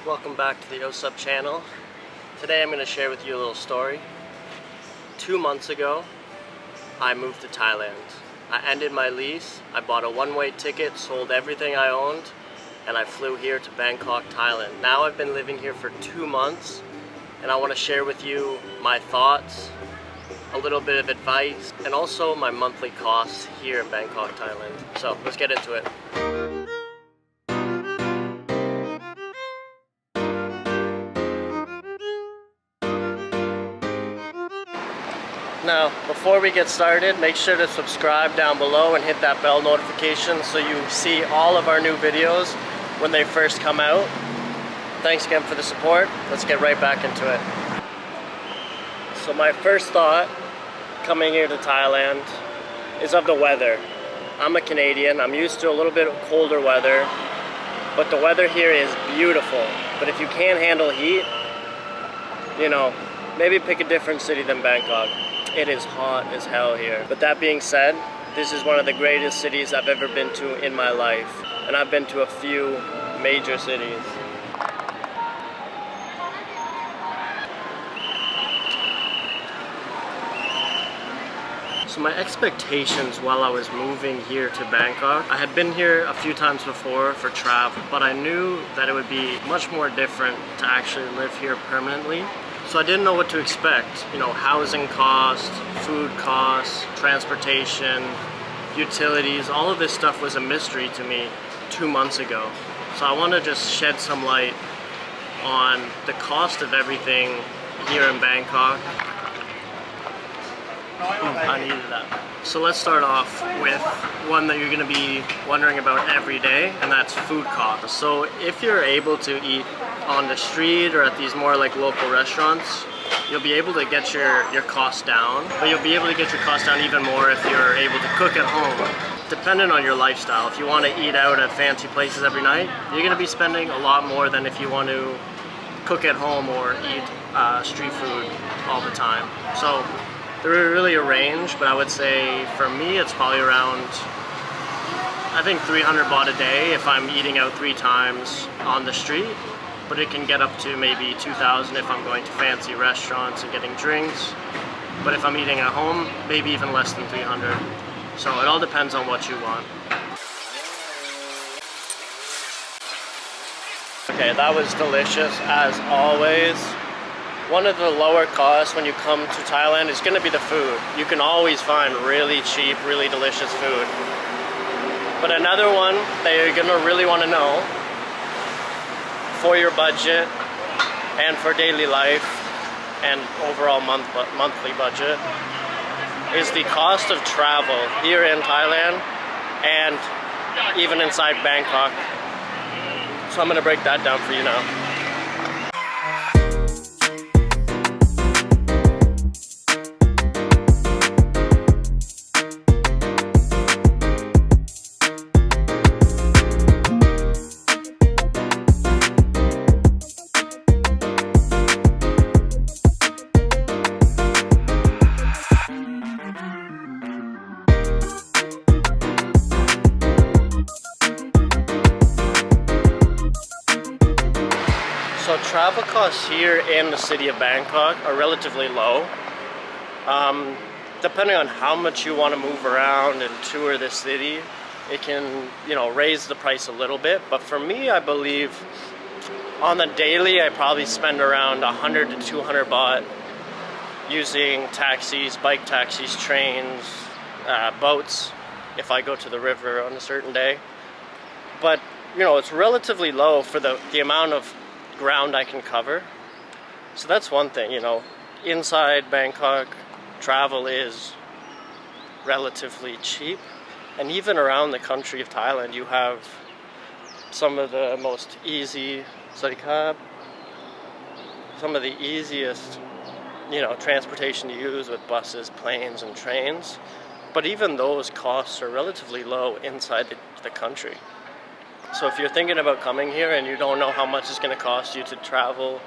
Welcome back to the OSUP channel. Today I'm going to share with you a little story. 2 months ago, I moved to Thailand. I ended my lease, I bought a one-way ticket, sold everything I owned, and I flew here to Bangkok, Thailand. Now I've been living here for 2 months, and I want to share with you my thoughts, a little bit of advice, and also my monthly costs here in Bangkok, Thailand. So let's get into it. Now, before we get started, make sure to subscribe down below and hit that bell notification so you see all of our new videos when they first come out. Thanks again for the support. Let's get right back into it. So my first thought coming here to Thailand is of the weather. I'm a Canadian. I'm used to a little bit of colder weather, but the weather here is beautiful. But if you can't handle heat, you know, maybe pick a different city than Bangkok. It is hot as hell here. But that being said, this is one of the greatest cities I've ever been to in my life. And I've been to a few major cities. So my expectations while I was moving here to Bangkok, I had been here a few times before for travel, but I knew that it would be much more different to actually live here permanently. So I didn't know what to expect. You know, housing costs, food costs, transportation, utilities, all of this stuff was a mystery to me 2 months ago. So I want to just shed some light on the cost of everything here in Bangkok. I needed that. So let's start off with one that you're going to be wondering about every day, and that's food costs. So if you're able to eat on the street or at these more like local restaurants, you'll be able to get your costs down, but you'll be able to get your costs down even more if you're able to cook at home. Depending on your lifestyle, if you want to eat out at fancy places every night, you're going to be spending a lot more than if you want to cook at home or eat street food all the time. So they're really a range, but I would say for me it's probably around, I think 300 baht a day if I'm eating out 3 times on the street. But it can get up to maybe 2,000 if I'm going to fancy restaurants and getting drinks. But if I'm eating at home, maybe even less than 300. So it all depends on what you want. Okay, that was delicious as always. One of the lower costs when you come to Thailand is going to be the food. You can always find really cheap, really delicious food. But another one that you're going to really want to know for your budget and for daily life and overall monthly budget is the cost of travel here in Thailand and even inside Bangkok. So I'm going to break that down for you now. So travel costs here in the city of Bangkok are relatively low. Depending on how much you want to move around and tour this city, it can, you know, raise the price a little bit. But for me, I believe on the daily, I probably spend around 100 to 200 baht using taxis, bike taxis, trains, boats, if I go to the river on a certain day. But, you know, it's relatively low for the amount of ground I can cover. So that's one thing, you know, inside Bangkok travel is relatively cheap, and even around the country of Thailand you have some of the most easy, some of the easiest, you know, transportation to use with buses, planes and trains, but even those costs are relatively low inside the country. So if you're thinking about coming here and you don't know how much it's going to cost you to travel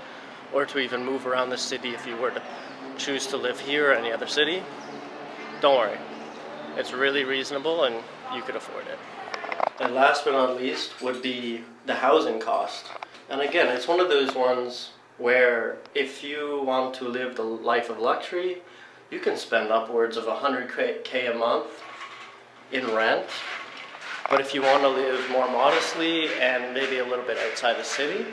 or to even move around the city if you were to choose to live here or any other city, don't worry. It's really reasonable and you could afford it. And last but not least would be the housing cost. And again, it's one of those ones where if you want to live the life of luxury, you can spend upwards of 100K a month in rent. But if you want to live more modestly and maybe a little bit outside the city,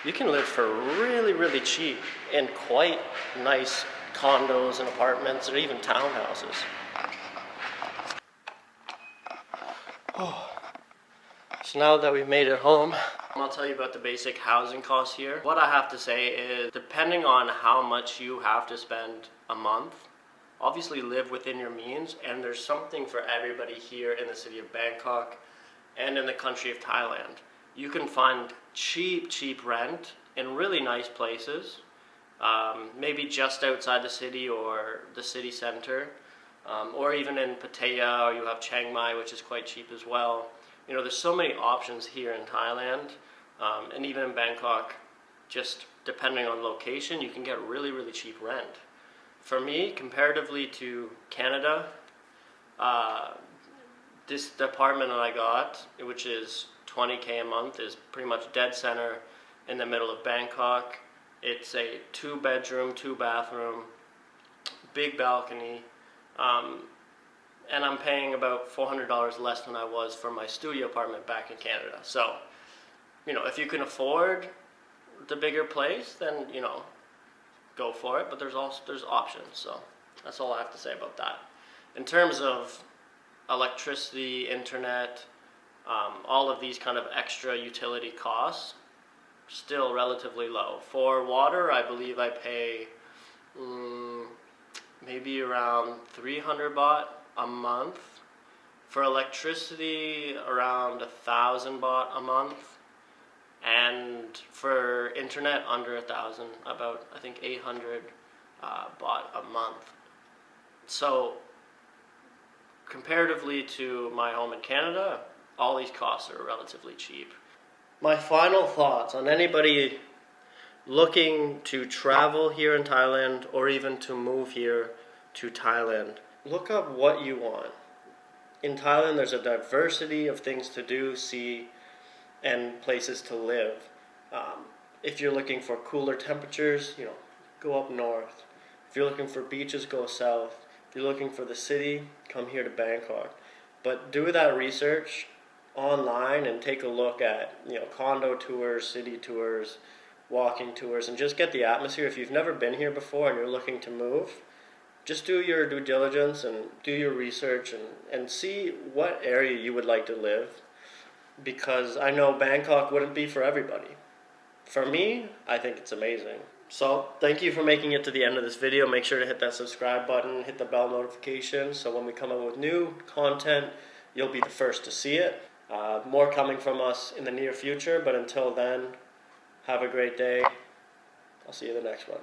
you can live for really, really cheap in quite nice condos and apartments or even townhouses. So now that we've made it home, I'll tell you about the basic housing costs here. What I have to say is, depending on how much you have to spend a month, obviously live within your means, and there's something for everybody here in the city of Bangkok and in the country of Thailand. You can find cheap rent in really nice places, maybe just outside the city or the city center, or even in Pattaya, or you have Chiang Mai, which is quite cheap as well. You know, there's so many options here in Thailand, and even in Bangkok, just depending on location, you can get really, really cheap rent. For me, comparatively to Canada, this apartment that I got, which is 20K a month, is pretty much dead center in the middle of Bangkok. It's a 2-bedroom, 2-bathroom, big balcony, and I'm paying about $400 less than I was for my studio apartment back in Canada. So, you know, if you can afford the bigger place, then, you know, go for it. But there's options. So that's all I have to say about that. In terms of electricity, internet, all of these kind of extra utility costs, still relatively low. For water, I believe I pay maybe around 300 baht a month. For electricity, around 1,000 baht a month. And for internet, under 1,000, about, I think, 800 baht a month. So, comparatively to my home in Canada, all these costs are relatively cheap. My final thoughts on anybody looking to travel here in Thailand or even to move here to Thailand. Look up what you want. In Thailand, there's a diversity of things to do, see, and places to live. If you're looking for cooler temperatures, you know, go up north. If you're looking for beaches, go south. If you're looking for the city, come here to Bangkok. But do that research online and take a look at, you know, condo tours, city tours, walking tours, and just get the atmosphere. If you've never been here before and you're looking to move, just do your due diligence and do your research and see what area you would like to live, because I know Bangkok wouldn't be for everybody. For me, I think it's amazing. So thank you for making it to the end of this video. Make sure to hit that subscribe button, hit the bell notification, so when we come out with new content, you'll be the first to see it. More coming from us in the near future, but until then, have a great day. I'll see you in the next one.